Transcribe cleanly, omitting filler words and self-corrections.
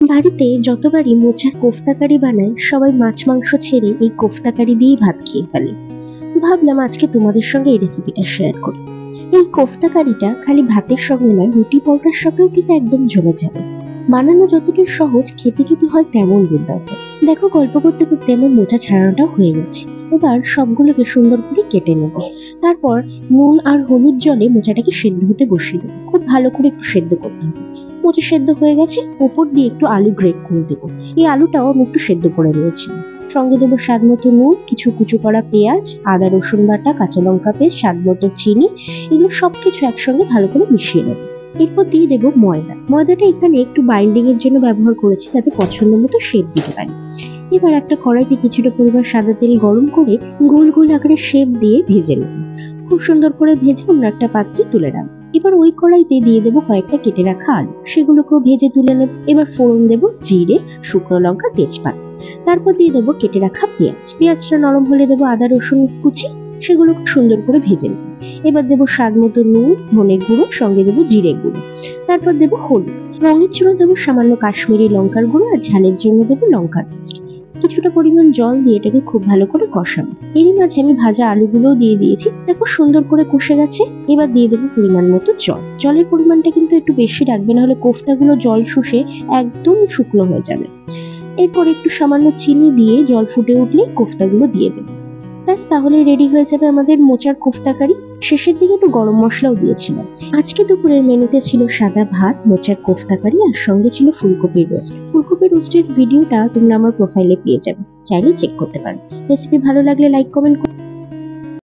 বাড়িতে যতবারই মোচার কোফতা কারি বানায় সবাই মাছ মাংস ছেড়ে এই কোফতা কারি দিয়েই ভাত খেয়ে ফেলে। তো ভাবলাম আজকে তোমাদের সঙ্গে এই রেসিপিটা শেয়ার করি। এই কোফতা কারিটা খালি ভাতের সঙ্গে নয়, রুটি পরোটার সঙ্গেও কিন্তু একদম জমে যাবে। বানানো যতটা সহজ, খেতে কিন্তু হয় তেমন দুর্দান্ত। দেখো, গল্প করতে করতে আমার মোচা ছাড়ানোটাও হয়ে গেছে। এবার সবগুলোকে সুন্দর করে কেটে নেব। তারপর নুন আর হলুদ জলে মোচাটাকে সেদ্ধ হতে বসিয়ে দেবো। খুব ভালো করে একটু সেদ্ধ করতে হবে। মোচা সেদ্ধ হয়ে গেছে, উপর দিয়ে একটু আলু গ্রেট করে দেবো। এই আলুটাও আমি একটু সেদ্ধ করে নিয়েছি। সঙ্গে দেবো স্বাদ মতো নুন, কিছু কুচো করা পেঁয়াজ, আদা রসুন বাটা, কাঁচা লঙ্কা পেস্ট, স্বাদ মতো চিনি। এগুলো সবকিছু একসঙ্গে ভালো করে মিশিয়ে নেবো। এরপর দিয়ে দেবো ময়দা। ময়দাটা এখানে একটু বাইন্ডিং এর জন্য ব্যবহার করেছি, যাতে পছন্দ মতো শেপ দিতে পারি। এবার একটা কড়াইতে কিছুটা পরিমাণ সাদা তেল গরম করে গোল গোল আকারে শেপ দিয়ে ভেজে নেব। খুব সুন্দর করে ভেজে অন্য একটা পাত্রে তুলে রাখবো। এবার ওই কড়াইতে দিয়ে দেবো কয়েকটা কেটে রাখা আলু, সেগুলোকেও ভেজে তুলে নেব। এবার ফোড়ন দেবো জিরে, শুকনো লঙ্কা, তেজপাতা। তারপর দিয়ে দেবো কেটে রাখা পেঁয়াজ। পেঁয়াজটা নরম হলে দেবো আদা রসুন কুচি, সেগুলো সুন্দর করে ভেজে নেব। এবার দেবো স্বাদ মতো নুন, ধনে গুঁড়ো, সঙ্গে দেবো জিরে গুঁড়ো। তারপর দেবো হলুদ। রঙের জন্য দেবো সামান্য কাশ্মীরি লঙ্কার গুঁড়ো, আর ঝালের জন্য দেবো লঙ্কার পেস্ট। কিছুটা পরিমাণ জল দিয়ে এটাকে খুব ভালো করে কষাবো। এরই মাঝে আমি ভাজা আলুগুলোও দিয়ে দিয়েছি। দেখো, সুন্দর করে কষে গেছে। এবার দিয়ে দেবো পরিমাণ মতো জল। জলের পরিমাণটা কিন্তু একটু বেশি রাখবে, না হলে কোফতাগুলো জল শুষে একদম শুকনো হয়ে যাবে। এরপর একটু সামান্য চিনি দিয়ে জল ফুটে উঠলে কোফতাগুলো দিয়ে দেবো। ব্যাস, তাহলে রেডি হয়ে যাবে আমাদের মোচার কোফতা কারি। শেষের দিকে একটু গরম মশলাও দিয়েছিলাম। আজকে দুপুরের মেনুতে ছিল সাদা ভাত, মোচার কোফতা কারি, আর সঙ্গে ছিল ফুলকপির রোস্ট। ফুলকপির রোস্টের ভিডিওটা তোমরা আমার প্রোফাইলে পেয়ে যাবে, চাইলে চেক করতে পারো। রেসিপি ভালো লাগলে লাইক কমেন্ট